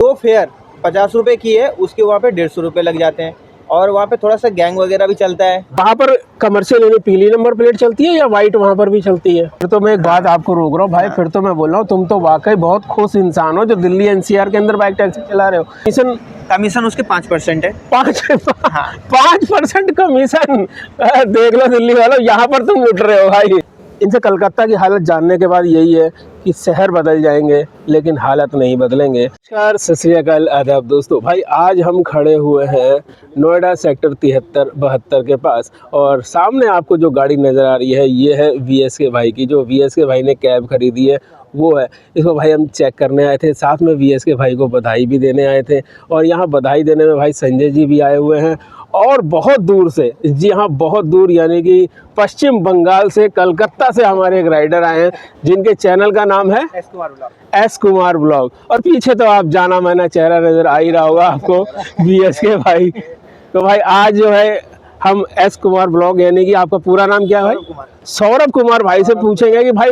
दो फेयर 50 रुपए की है, उसके वहाँ पे 150 रुपए लग जाते हैं। और वहाँ पे थोड़ा सा गैंग वगैरह भी चलता है। वहाँ पर कमर्शियल यानी पीली नंबर प्लेट चलती है या वाइट वहाँ पर भी चलती है? फिर तो मैं एक बात आपको रोक रहा हूँ भाई, फिर तो मैं बोल रहा हूँ तुम तो वाकई बहुत खुश इंसान हो जो दिल्ली एनसीआर के अंदर बाइक टैक्सी चला रहे हो। कमीशन उसके 5% है। 5% कमीशन, देख लो दिल्ली वालों, यहाँ पर तुम लुट रहे हो भाई। इनसे कलकत्ता की हालत जानने के बाद यही है कि शहर बदल जाएंगे लेकिन हालत नहीं बदलेंगे। नमस्कार, सत श्री अकाल, आदाब दोस्तों। भाई आज हम खड़े हुए हैं नोएडा सेक्टर 73-72 के पास और सामने आपको जो गाड़ी नज़र आ रही है ये है VSK भाई की। जो VSK भाई ने कैब खरीदी है वो है। इसको भाई हम चेक करने आए थे, साथ में VSK भाई को बधाई भी देने आए थे। और यहाँ बधाई देने में भाई संजय जी भी आए हुए हैं और बहुत दूर से, जी हाँ बहुत दूर, यानी कि पश्चिम बंगाल से, कलकत्ता से हमारे एक राइडर आए हैं जिनके चैनल का नाम है एस कुमार ब्लॉग। और पीछे तो आप जाना माना चेहरा नज़र आ ही रहा होगा आपको, VSK भाई। तो भाई आज जो है हम एस कुमार ब्लॉग, यानी कि आपका पूरा नाम क्या है भाई? सौरभ कुमार भाई से पूछेंगे कि भाई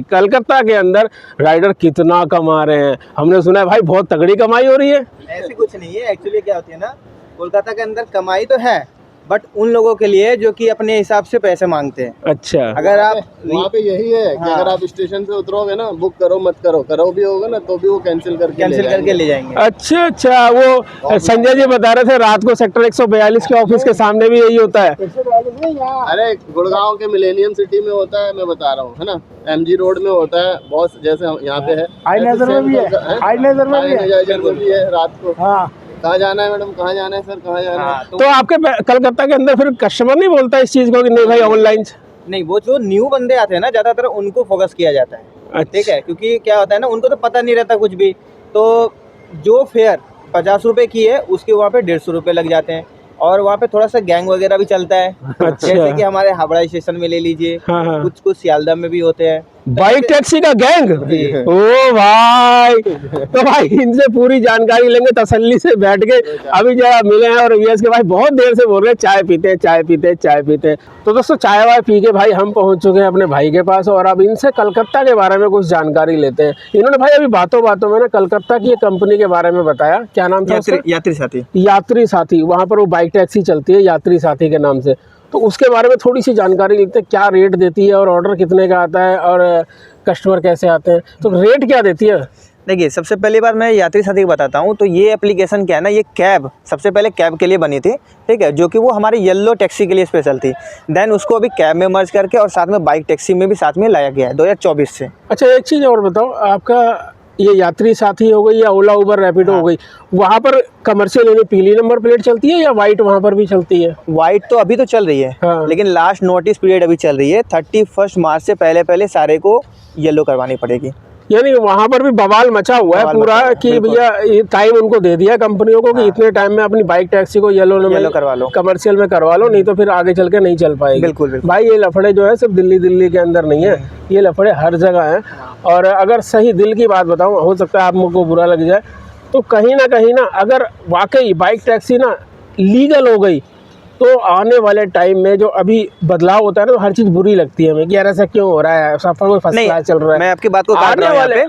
कलकत्ता के अंदर राइडर कितना कमा रहे हैं। हमने सुना है भाई बहुत तगड़ी कमाई हो रही है। ऐसे कुछ नहीं है, एक्चुअली क्या होती है ना, कोलकाता के अंदर कमाई तो है बट उन लोगों के लिए जो कि अपने हिसाब से पैसे मांगते हैं। अच्छा, अगर आप वहाँ पे यही है कि अगर आप स्टेशन से उतरोगे ना, बुक करो मत करो भी होगा ना तो भी वो कैंसिल करके ले जाएंगे। अच्छा, वो संजय जी बता रहे थे रात को सेक्टर 142 के ऑफिस के सामने भी यही होता है। अरे गुड़गांव के मिलेनियम सिटी में होता है, मैं बता रहा हूँ, है ना, MG रोड में होता है बहुत, जैसे यहाँ पे है, हाईलाइजर में भी है रात को। हाँ, कहाँ जाना है मैडम, कहाँ जाना है सर, कहाँ जाना है? तो आपके कलकत्ता के अंदर फिर कस्टमर नहीं बोलता इस चीज को कि नहीं भाई ऑनलाइन? नहीं, वो जो न्यू बंदे आते हैं ना, ज्यादातर उनको फोकस किया जाता है। ठीक है, क्योंकि क्या होता है ना, उनको तो पता नहीं रहता कुछ भी। तो जो फेयर 50 रुपए की है, उसके वहाँ पे 150 रुपए लग जाते हैं। और वहाँ पे थोड़ा सा गैंग वगैरह भी चलता है। जैसे कि हमारे हावड़ा स्टेशन में ले लीजिए, कुछ सियालदह में भी होते हैं बाइक टैक्सी का गैंग। ओ भाई, तो भाई इनसे पूरी जानकारी लेंगे तसल्ली से बैठ के। अभी जरा मिले हैं और VSK भाई बहुत देर से बोल रहे हैं चाय पीते। तो दोस्तों चाय वाय पी के भाई हम पहुंच चुके हैं अपने भाई के पास और अब इनसे कलकत्ता के बारे में कुछ जानकारी लेते हैं। इन्होंने भाई अभी बातों में ना कलकत्ता की एक कंपनी के बारे में बताया। क्या नाम था? यात्री साथी। वहाँ पर वो बाइक टैक्सी चलती है यात्री साथी के नाम से। तो उसके बारे में थोड़ी सी जानकारी लेते हैं, क्या रेट देती है और ऑर्डर कितने का आता है और कस्टमर कैसे आते हैं। तो रेट क्या देती है? देखिए, सबसे पहली बार मैं यात्री साथी को बताता हूँ। तो ये एप्लीकेशन क्या है ना, ये कैब सबसे पहले कैब के लिए बनी थी, ठीक है, जो कि वो हमारे येलो टैक्सी के लिए स्पेशल थी। देन उसको अभी कैब में मर्ज करके और साथ में बाइक टैक्सी में भी साथ में लाया गया है 2024 से। अच्छा, एक चीज़ और बताओ, आपका ये यात्री साथी हो गई या ओला उबर रैपिडो हो गई, वहाँ पर कमर्शियल यानी पीली नंबर प्लेट चलती है या वाइट वहाँ पर भी चलती है? वाइट तो अभी तो चल रही है। लेकिन लास्ट नोटिस पीरियड अभी चल रही है, 31 मार्च से पहले सारे को येलो करवानी पड़ेगी। यानी वहाँ पर भी बवाल मचा हुआ है पूरा कि भैया ये टाइम उनको दे दिया कंपनियों को कि इतने टाइम में अपनी बाइक टैक्सी को येलो करवा लो, कमर्शियल में करवा लो, नहीं तो फिर आगे चल के नहीं चल पाएगी। बिल्कुल भाई ये लफड़े जो है सिर्फ दिल्ली के अंदर नहीं है, ये लफड़े हर जगह हैं। और अगर सही दिल की बात बताऊँ, हो सकता है आप मुझको बुरा लग जाए, तो कहीं ना अगर वाकई बाइक टैक्सी ना लीगल हो गई तो आने वाले टाइम में जो अभी बदलाव होता है ना, तो हर चीज़ बुरी लगती है हमें कि यार ऐसा क्यों हो रहा है, सब कोई फंसा चल रहा है। मैं आपकी बात को काट रहा हूं।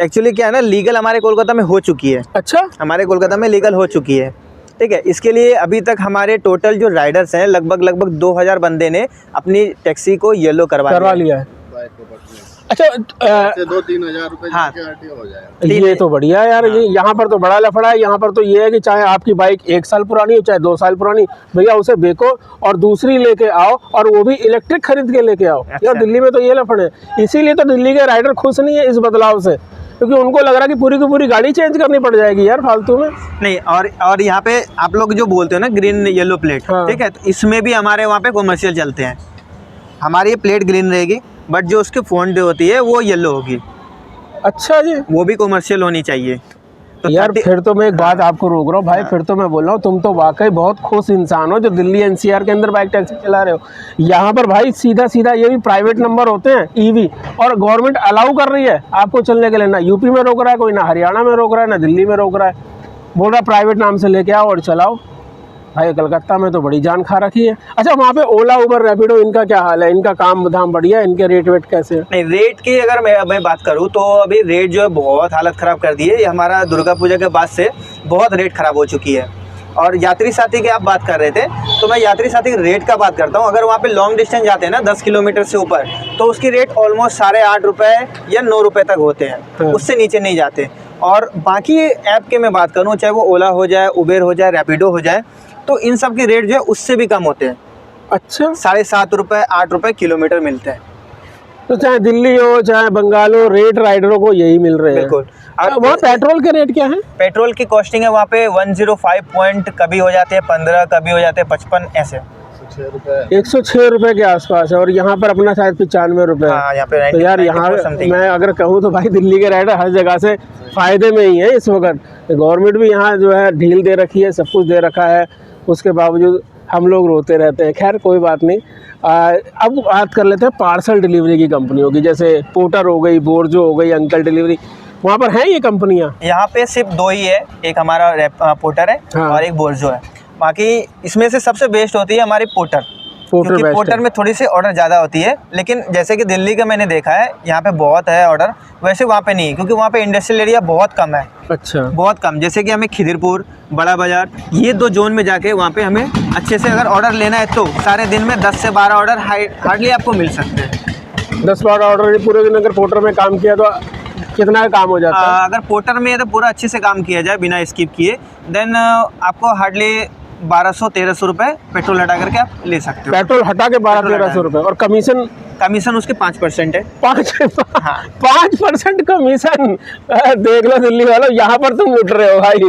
एक्चुअली क्या है ना, लीगल हमारे कोलकाता में हो चुकी है। अच्छा, हमारे कोलकाता में लीगल हो चुकी है, ठीक है। इसके लिए अभी तक हमारे टोटल जो राइडर्स हैं लगभग 2000 बंदे ने अपनी टैक्सी को येलो करवा लिया है। अच्छा, 2-3 हज़ार रुपए हाँ, हो जाएगा। ये तो बढ़िया है यार। ये यहाँ पर तो बड़ा लफड़ा है। यहाँ पर तो ये है कि चाहे आपकी बाइक 1 साल पुरानी हो चाहे 2 साल पुरानी, भैया उसे बेचो और दूसरी लेके आओ, और वो भी इलेक्ट्रिक खरीद के लेके आओ। यार दिल्ली में तो ये लफड़े, इसीलिए तो दिल्ली के राइडर खुश नहीं है इस बदलाव से, क्योंकि उनको लग रहा है कि पूरी की पूरी गाड़ी चेंज करनी पड़ जाएगी यार फालतू में। नहीं, और यहाँ पे आप लोग जो बोलते हो ना ग्रीन येलो प्लेट, ठीक है, तो इसमें भी हमारे वहाँ पे कमर्शियल चलते हैं। हमारी ये प्लेट ग्रीन रहेगी बट जो उसकी फ़ॉन्ट होती है वो येलो होगी। अच्छा जी, वो भी कमर्शियल होनी चाहिए। तो यार फिर तो मैं एक बात आपको रोक रहा हूँ भाई, फिर तो मैं बोल रहा हूँ तुम तो वाकई बहुत खुश इंसान हो जो दिल्ली एनसीआर के अंदर बाइक टैक्सी चला रहे हो। यहाँ पर भाई सीधा ये भी प्राइवेट नंबर होते हैं EV, और गवर्नमेंट अलाउ कर रही है आपको चलने के लिए। ना यूपी में रोक रहा है कोई, ना हरियाणा में रोक रहा है, ना दिल्ली में रोक रहा है, बोल रहा है प्राइवेट नाम से लेके आओ और चलाओ। भाई कलकत्ता में तो बड़ी जान खा रखी है। अच्छा वहाँ पे ओला उबर रैपिडो इनका क्या हाल है, इनका काम धाम बढ़िया है, इनके रेट वेट कैसे है? नहीं, रेट की अगर मैं बात करूँ तो अभी रेट जो है बहुत हालत ख़राब कर दी है। ये हमारा दुर्गा पूजा के बाद से बहुत रेट ख़राब हो चुकी है। और यात्री साथी की आप बात कर रहे थे, तो मैं यात्री साथी के रेट का बात करता हूँ। अगर वहाँ पे लॉन्ग डिस्टेंस जाते हैं ना 10 किलोमीटर से ऊपर, तो उसकी रेट ऑलमोस्ट 8.5 रुपये या 9 रुपये तक होते हैं, उससे नीचे नहीं जाते। और बाकी ऐप के मैं बात करूँ, चाहे वो ओला हो जाए, उबेर हो जाए, रैपिडो हो जाए, तो इन सब के रेट जो है उससे भी कम होते हैं। अच्छा 7.5 रुपये 8 रुपये किलोमीटर मिलते हैं। तो चाहे दिल्ली हो चाहे बंगाल हो, रेट राइडरों को यही मिल रहे हैं। बिल्कुल। वहाँ पेट्रोल के रेट क्या है? पेट्रोल की कॉस्टिंग है वहाँ पे 105 पॉइंट, कभी हो जाते हैं 15, कभी हो जाते हैं 55, ऐसे 106 रुपये के आसपास है। और यहाँ पर अपना शायद 95 रुपये। हाँ, यहाँ पे तो यार यहाँ मैं अगर कहूँ तो भाई दिल्ली के राइडर हर जगह से फ़ायदे में ही है इस वक्त। गवर्नमेंट भी यहाँ जो है ढील दे रखी है, सब कुछ दे रखा है, उसके बावजूद हम लोग रोते रहते हैं। खैर कोई बात नहीं। अब बात कर लेते हैं पार्सल डिलीवरी की कंपनियों की, जैसे पोर्टर हो गई, बोर्जो हो गई, अंकल डिलीवरी, वहाँ पर हैं ये कंपनियाँ? यहाँ पे सिर्फ 2 ही है, एक हमारा पोर्टर है हाँ। और एक बोर्जो है। बाकी इसमें से सबसे बेस्ट होती है हमारी पोर्टर, क्योंकि पोर्टर में थोड़ी सी ऑर्डर ज़्यादा होती है। लेकिन जैसे कि दिल्ली का मैंने देखा है, यहाँ पे बहुत है ऑर्डर, वैसे वहाँ पे नहीं है, क्योंकि वहाँ पे इंडस्ट्रियल एरिया बहुत कम है। अच्छा बहुत कम। जैसे कि हमें खिदिरपुर, बड़ा बाज़ार, ये 2 जोन में जाके वहाँ पे हमें अच्छे से अगर ऑर्डर लेना है तो सारे दिन में 10 से 12 ऑर्डर हार्डली आपको मिल सकते हैं। 10-12 ऑर्डर पूरे दिन अगर पोर्टर में काम किया तो कितना का काम हो जाता है? अगर पोर्टर में है तो पूरा अच्छे से काम किया जाए बिना स्किप किए, देन आपको हार्डली 1200-1300 रुपये पेट्रोल हटा करके आप ले सकते हो। पेट्रोल हटा के 1200-1300 रुपये। और कमीशन उसके 5% है। 5% कमीशन। देख लो दिल्ली वालों, यहाँ पर तुम लुट रहे हो भाई,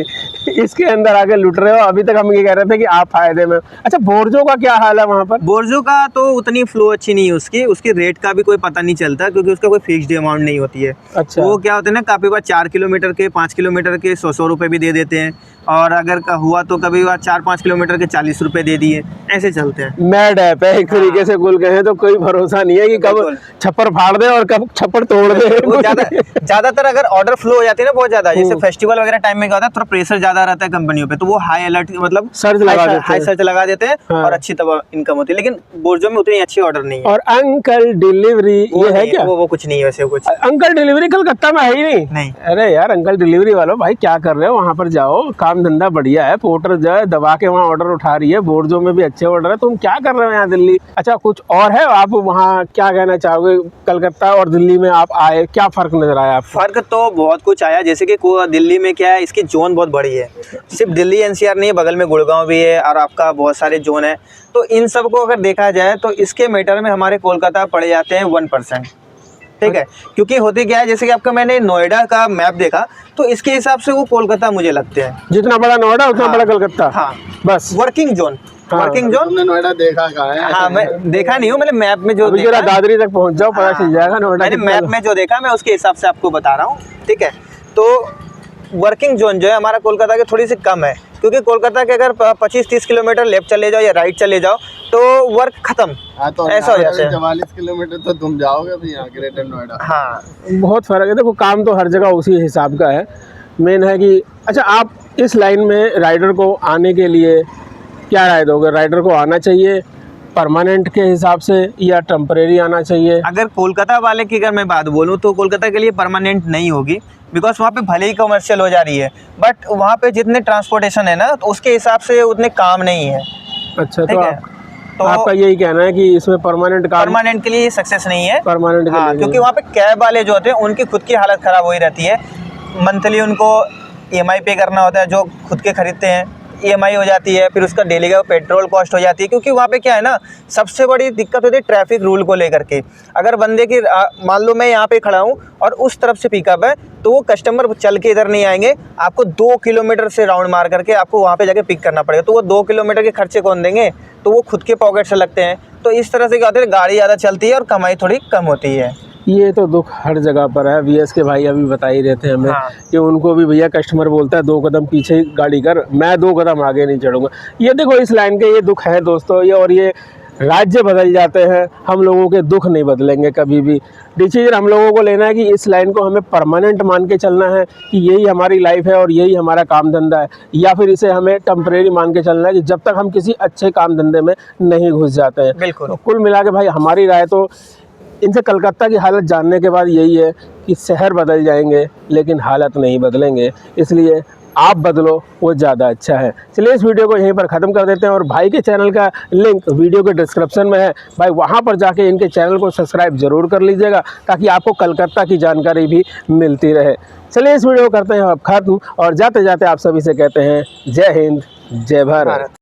इसके अंदर आके लुट रहे हो। अभी तक हम ये कह रहे थे कि आप फायदे में। अच्छा बोर्जो का क्या हाल है वहाँ पर? बोर्जो का तो उतनी फ्लो अच्छी नहीं है उसकी रेट का भी कोई पता नहीं चलता, क्योंकि उसका कोई फिक्स्ड अमाउंट नहीं होती है। अच्छा। वो क्या होता है ना, काफ़ी बार 4 किलोमीटर के 5 किलोमीटर के 100 रुपये भी दे देते हैं, और अगर हुआ तो कभी बार 4-5 किलोमीटर के 40 रुपये दे दिए, ऐसे चलते हैं। मैड ऐप है एक तरीके से, कुल कहें तो कोई भरोसा नहीं है कि कब छप्पर फाड़ दे और कब छप्पर तोड़ दे। ज्यादातर अगर ऑर्डर फ्लो हो जाते हैं ना बहुत ज्यादा, जैसे फेस्टिवल वगैरह टाइम में क्या होता है, थोड़ा प्रेशर ज्यादा रहता है कंपनियों पे, तो वो हाई अलर्ट मतलब हाई सर्च लगा देते हैं। हाँ। और अच्छी तब इनकम होती है। लेकिन बोर्जो में उतनी अच्छी ऑर्डर नहीं है। और अंकल डिलीवरी ये है क्या? वो कुछ नहीं है वैसे। कुछ अंकल डिलीवरी कलकत्ता में है ही नहीं। अरे यार अंकल डिलीवरी वालों भाई क्या कर रहे हो, वहाँ पर जाओ, काम धंधा बढ़िया है, पोर्टर जो है दबा के वहाँ ऑर्डर उठा रही है, बोर्जो में भी अच्छे ऑर्डर है, तुम क्या कर रहे हो यहाँ दिल्ली? अच्छा कुछ और है, आप वहाँ क्या कहना चाहोगे? कलकत्ता और दिल्ली में आप आए, क्या फर्क नजर आया आपको? फर्क तो बहुत कुछ आया। जैसे कि दिल्ली में क्या है, इसकी जोन बहुत बड़ी है, सिर्फ दिल्ली एनसीआर नहीं है, बगल में गुड़गांव भी है और आपका बहुत सारे जोन है। तो इन सब को अगर देखा जाए तो इसके मैटर में हमारे कोलकाता पड़े जाते हैं 1%। ठीक है, क्योंकि होते क्या है, जैसे कि आपका मैंने नोएडा का मैप देखा, तो इसके हिसाब से वो कोलकाता मुझे लगते हैं। जितना बड़ा नोएडा उतना बड़ा कलकत्ता। हाँ बस वर्किंग जोन। वर्किंग जोन तुमने नोएडा देखा कहाँ है? हाँ मैं देखा नहीं हूँ, मैंने मैप में जो देखा, दादरी तक पहुँच जाओ पता चल जाएगा नोएडा। मैंने मैप में जो देखा मैं उसके हिसाब से आपको बता रहा हूँ। ठीक है, तो वर्किंग जोन जो है हमारा कोलकाता के थोड़ी सी कम है, क्योंकि कोलकाता के अगर 25-30 किलोमीटर लेफ्ट चले जाओ या राइट चले जाओ तो वर्क खत्म। हाँ, तो ऐसा हो जाता है। 44 किलोमीटर तो तुम जाओगे अभी यहाँ ग्रेटर नोएडा। हाँ बहुत फर्क है। देखो काम तो हर जगह उसी हिसाब का है। मेन है कि अच्छा आप इस लाइन में राइडर को आने के लिए क्या राय दोगे? राइडर को आना चाहिए परमानेंट के हिसाब से या टेम्परेरी आना चाहिए? अगर कोलकाता वाले की अगर मैं बात बोलूँ तो कोलकाता के लिए परमानेंट नहीं होगी, बिकॉज वहाँ पे भले ही कमर्शियल हो जा रही है, बट वहाँ पे जितने ट्रांसपोर्टेशन है ना, तो उसके हिसाब से उतने काम नहीं है। अच्छा तो तो आपका यही कहना है कि इसमें परमानेंट के लिए सक्सेस नहीं है। परमानेंट हाँ, क्योंकि वहाँ पे कैब वाले जो होते हैं उनकी खुद की हालत ख़राब हो ही रहती है। मंथली उनको EMI पे करना होता है, जो खुद के खरीदते हैं EMI हो जाती है, फिर उसका डेली का पेट्रोल कॉस्ट हो जाती है। क्योंकि वहाँ पे क्या है ना, सबसे बड़ी दिक्कत होती है ट्रैफिक रूल को लेकर के। अगर बंदे की मान लो मैं यहाँ पे खड़ा हूँ और उस तरफ से पिकअप है, तो वो कस्टमर चल के इधर नहीं आएंगे, आपको 2 किलोमीटर से राउंड मार करके आपको वहाँ पे जाके पिक करना पड़ेगा। तो वो 2 किलोमीटर के खर्चे कौन देंगे? तो वो खुद के पॉकेट से लगते हैं। तो इस तरह से क्या होता है, गाड़ी ज़्यादा चलती है और कमाई थोड़ी कम होती है। ये तो दुख हर जगह पर है। VS के भाई अभी बता ही रहे थे हमें। हाँ। कि उनको भी भैया कस्टमर बोलता है 2 कदम पीछे गाड़ी कर, मैं 2 कदम आगे नहीं चढ़ूंगा। ये देखो इस लाइन के ये दुख है दोस्तों। ये और ये राज्य बदल जाते हैं, हम लोगों के दुख नहीं बदलेंगे कभी भी। डिसीजन हम लोगों को लेना है कि इस लाइन को हमें परमानेंट मान के चलना है कि यही हमारी लाइफ है और यही हमारा काम धंधा है, या फिर इसे हमें टेम्परेरी मान के चलना है कि जब तक हम किसी अच्छे काम धंधे में नहीं घुस जाते हैं। बिल्कुल। तो कुल मिला के भाई हमारी राय तो इनसे कलकत्ता की हालत जानने के बाद यही है कि शहर बदल जाएंगे लेकिन हालत नहीं बदलेंगे, इसलिए आप बदलो, वो ज़्यादा अच्छा है। चलिए इस वीडियो को यहीं पर ख़त्म कर देते हैं और भाई के चैनल का लिंक वीडियो के डिस्क्रिप्शन में है, भाई वहाँ पर जाके इनके चैनल को सब्सक्राइब ज़रूर कर लीजिएगा ताकि आपको कलकत्ता की जानकारी भी मिलती रहे। चलिए इस वीडियो को करते हैं अब ख़त्म और जाते जाते आप सभी से कहते हैं जय हिंद, जय भारत।